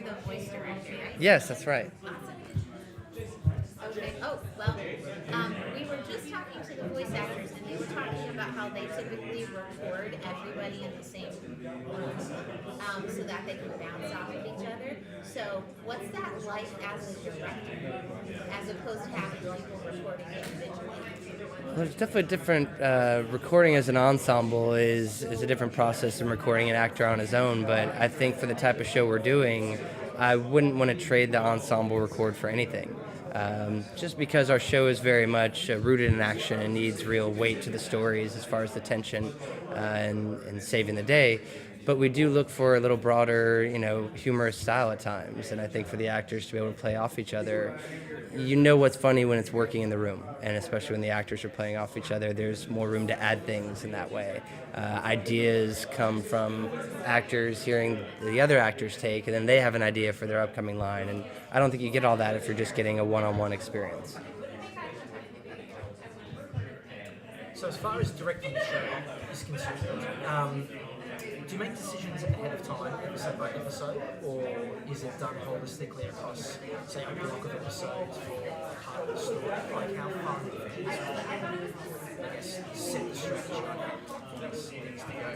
the voice director, right? Yes, that's right. Awesome. Okay. Oh, well, we were just talking to the voice actors, and they were talking about how they typically record everybody in the same room so that they can bounce off of each other. So, what's that like as a director, as opposed to having people recording individually? Well, there's definitely different. Recording as an ensemble is a different process than recording an actor on his own. But I think for the type of show we're doing, I wouldn't want to trade the ensemble record for anything. Just because our show is very much rooted in action and needs real weight to the stories as far as the tension and saving the day. But we do look for a little broader, humorous style at times. And I think for the actors to be able to play off each other, you know what's funny when it's working in the room. And especially when the actors are playing off each other, there's more room to add things in that way. Ideas come from actors hearing the other actors take, and then they have an idea for their upcoming line. And I don't think you get all that if you're just getting a one-on-one experience. So as far as directing the show is concerned, do you make decisions ahead of time, episode by episode, or is it done holistically across, say, a block of episodes for part of the story? Like how fun it is, I guess, set the strategy on how things to go?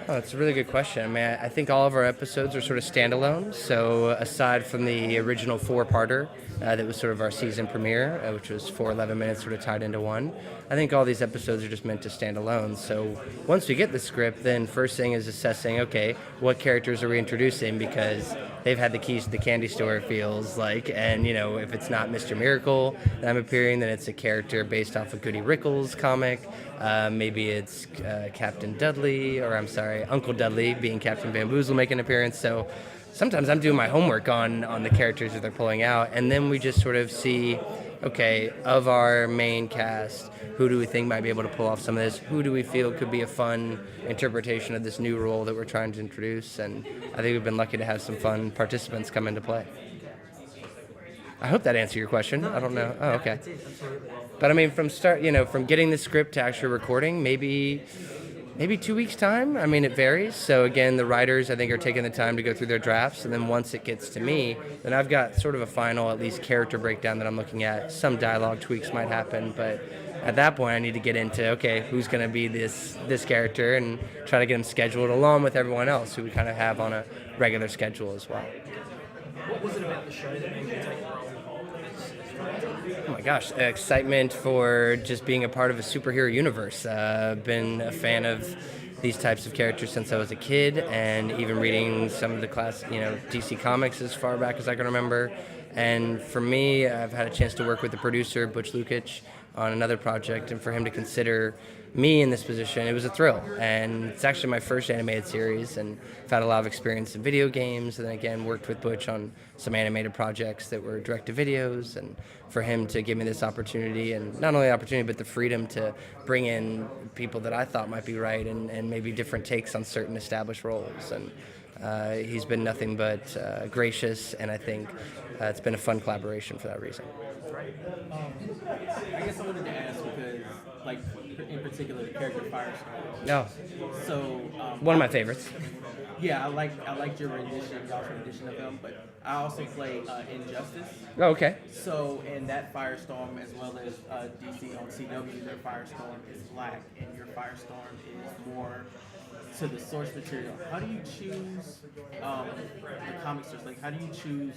Oh, it's a really good question. I mean, I think all of our episodes are sort of standalone. So aside from the original four-parter, that was sort of our season premiere, which was 4 11 minutes sort of tied into one, I think all these episodes are just meant to stand alone. So once we get the script, then first thing is assessing, okay, what characters are we introducing, because they've had the keys to the candy store, it feels like. And, if it's not Mr. Miracle that I'm appearing, then it's a character based off a Goody Rickles comic. Maybe it's Captain Dudley, or I'm sorry, Uncle Dudley being Captain Bamboozle making an appearance. So sometimes I'm doing my homework on the characters that they're pulling out, and then we just sort of see, okay, of our main cast, who do we think might be able to pull off some of this? Who do we feel could be a fun interpretation of this new role that we're trying to introduce? And I think we've been lucky to have some fun participants come into play. I hope that answered your question. No, I don't know. Oh, okay. That's it, absolutely. But I mean, from getting the script to actually recording, maybe 2 weeks time. I mean, it varies. So again, the writers, I think, are taking the time to go through their drafts, and then once it gets to me, then I've got sort of a final, at least, character breakdown that I'm looking at. Some dialogue tweaks might happen, but at that point I need to get into, okay, who's going to be this character, and try to get them scheduled along with everyone else who we kind of have on a regular schedule as well. What was it about the show that made you take the role as director? Oh my gosh, excitement for just being a part of a superhero universe. I've been a fan of these types of characters since I was a kid, and even reading some of the DC comics as far back as I can remember. And for me, I've had a chance to work with the producer, Butch Lukic, on another project, and for him to consider me in this position, it was a thrill. And it's actually my first animated series, and I've had a lot of experience in video games, and then again worked with Butch on some animated projects that were direct-to-videos, and for him to give me this opportunity, and not only the opportunity, but the freedom to bring in people that I thought might be right, and maybe different takes on certain established roles. And he's been nothing but gracious, and I think it's been a fun collaboration for that reason. I guess I wanted to ask because, like, in particular, the character Firestorm. No, So, one of my favorites. yeah, I liked your rendition, y'all's rendition of him, but I also play Injustice. Oh, okay. So, in that Firestorm, as well as DC on CW, their Firestorm is black, and your Firestorm is more to the source material. How do you choose the comic source? Like, how do you choose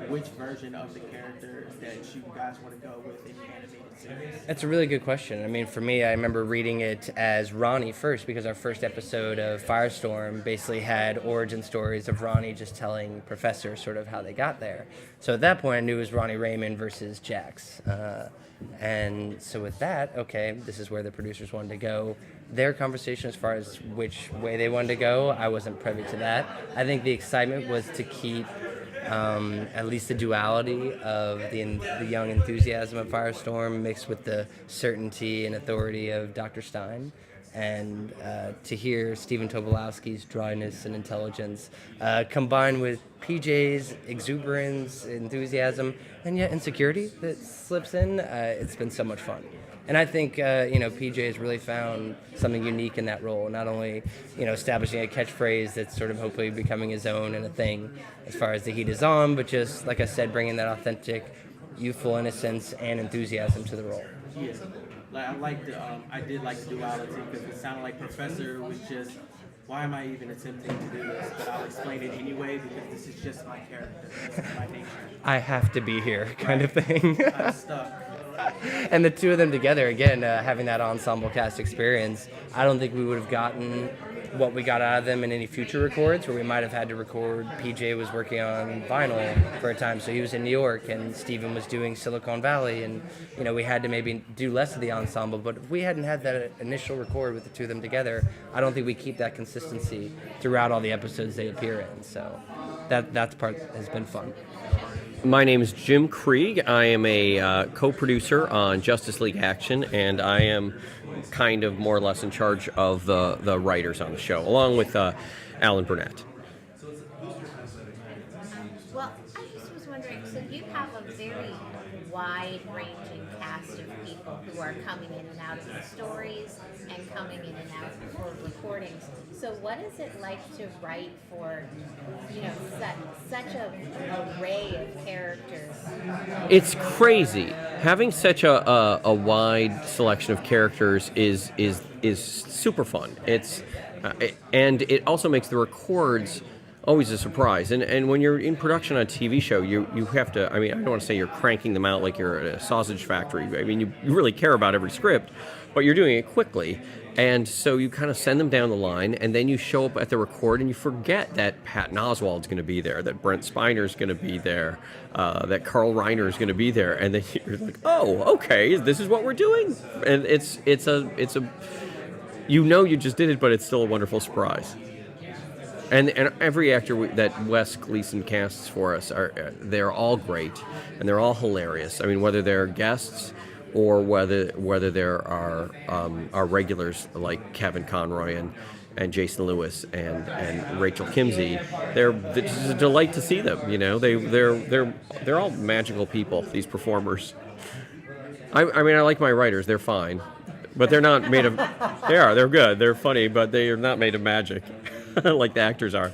which version of the character that you guys want to go with in the animated series? That's a really good question. I mean, for me, I remember reading it as Ronnie first, because our first episode of Firestorm basically had origin stories of Ronnie just telling Professor sort of how they got there. So at that point, I knew it was Ronnie Raymond versus Jax. And so with that, okay, this is where the producers wanted to go. Their conversation as far as which way they wanted to go, I wasn't privy to that. I think the excitement was to keep at least the duality of the young enthusiasm of Firestorm mixed with the certainty and authority of Dr. Stein. And to hear Stephen Tobolowsky's dryness and intelligence combined with PJ's exuberance, enthusiasm, and yet insecurity that slips in, it's been so much fun. And I think PJ has really found something unique in that role. Not only establishing a catchphrase that's sort of hopefully becoming his own and a thing as far as the heat is on, but just like I said, bringing that authentic, youthful innocence and enthusiasm to the role. Yeah, I did like the duality because it sounded like Professor was just, why am I even attempting to do this? But I'll explain it anyway because this is just my character, this is my nature. I have to be here, kind of thing. I'm stuck. And the two of them together, again, having that ensemble cast experience, I don't think we would have gotten what we got out of them in any future records, where we might have had to record. PJ was working on vinyl for a time, so he was in New York, and Steven was doing Silicon Valley, and we had to maybe do less of the ensemble. But if we hadn't had that initial record with the two of them together, I don't think we keep that consistency throughout all the episodes they appear in. So that part has been fun. My name is Jim Krieg. I am a co-producer on Justice League Action, and I am kind of more or less in charge of the writers on the show, along with Alan Burnett. Well, I just was wondering, so you have a very wide-ranging cast of people who are coming in and out of the stories and coming in and out for recordings. So what is it like to write for, such a array of characters? It's crazy. Having such a wide selection of characters is super fun. And it also makes the records always a surprise. And when you're in production on a TV show, you have to, I don't want to say you're cranking them out like you're at a sausage factory. You really care about every script, but you're doing it quickly. And so you kind of send them down the line, and then you show up at the record, and you forget that Patton Oswalt's going to be there, that Brent Spiner's going to be there, that Carl Reiner's going to be there, and then you're like, oh, okay, this is what we're doing, and it's a you just did it, but it's still a wonderful surprise. And every actor that Wes Gleason casts for us they're all great, and they're all hilarious. Whether they're guests or whether there are regulars like Kevin Conroy and Jason Lewis and Rachel Kimsey, it's just a delight to see them. They're all magical people. These performers. I like my writers. They're fine, but they're not made of. They're good. They're funny, but they are not made of magic, like the actors are.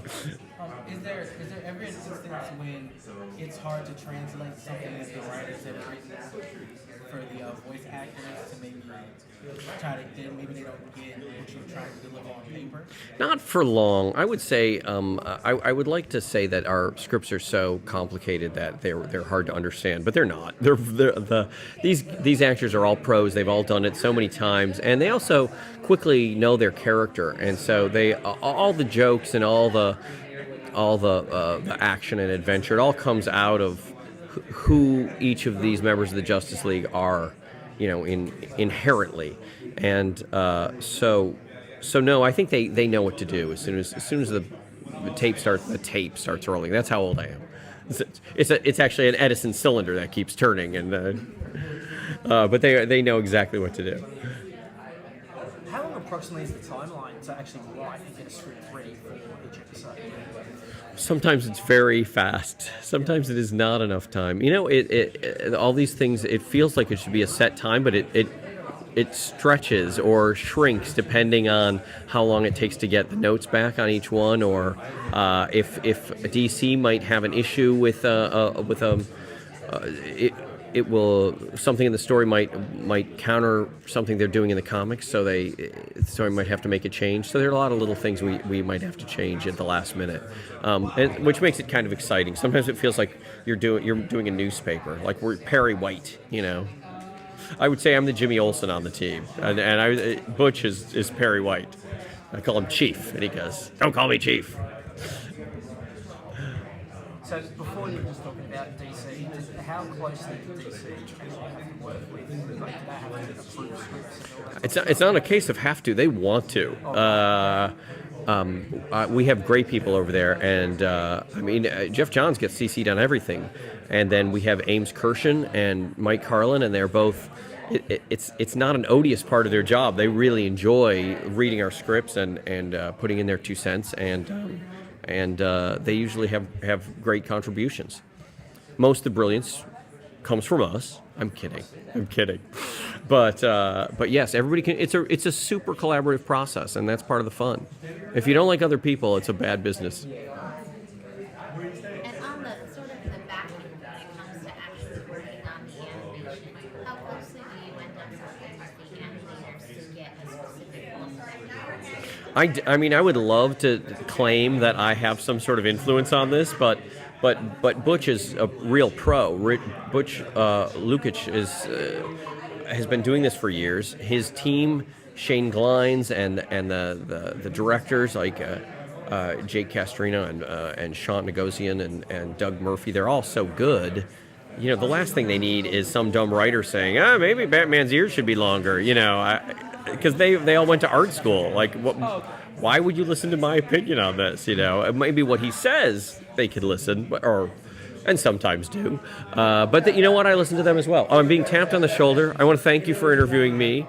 Is there ever an instance when it's hard to translate something that the writers have written for the voice actors to maybe try to maybe they don't get what you're trying to deliver on paper? Not for long. I would say I would like to say that our scripts are so complicated that they're hard to understand, but they're not. These actors are all pros. They've all done it so many times, and they also quickly know their character, and so they all the jokes and all the action and adventure, it all comes out of who each of these members of the Justice League are, inherently, and so no, I think they know what to do as soon as the tape starts rolling. That's how old I am. It's actually an Edison cylinder that keeps turning, and but they know exactly what to do. How long approximately is the timeline to actually write and get a script ready for each episode? Sometimes it's very fast. Sometimes it is not enough time. All these things, it feels like it should be a set time, but it stretches or shrinks depending on how long it takes to get the notes back on each one, or if DC might have an issue with it will, something in the story might counter something they're doing in the comics, so the story might have to make a change. So there are a lot of little things we might have to change at the last minute, and which makes it kind of exciting. Sometimes it feels like you're doing a newspaper, like we're Perry White, I would say I'm the Jimmy Olsen on the team, and Butch is Perry White. I call him Chief, and he goes, "Don't call me Chief." So before you were just talking about DC, how closely did DC actually have to work with? Like, did they have to approve scripts and all that? It's not a case of have to; they want to. We have great people over there, and Jeff Johns gets CC'd on everything, and then we have Ames Kirshen and Mike Carlin, and they're both. It's not an odious part of their job. They really enjoy reading our scripts and putting in their 2 cents, and they usually have great contributions. Most of the brilliance comes from us. I'm kidding. But yes, everybody can. It's a super collaborative process, and that's part of the fun. If you don't like other people, it's a bad business. And on the sort of the back end when it comes to actually working on the animation, how closely do you end up working with the animators to get a specific look? I mean, I would love to claim that I have some sort of influence on this, but Butch is a real pro. Butch Lukic has been doing this for years. His team, Shane Glines, and the directors like Jake Castrina and Sean Negosian and Doug Murphy, they're all so good. You know, the last thing they need is some dumb writer saying, maybe Batman's ears should be longer. You know, because they all went to art school. Like, why would you listen to my opinion on this? You know, maybe what he says they could listen, and sometimes do. But you know what? I listen to them as well. Oh, I'm being tapped on the shoulder. I want to thank you for interviewing me.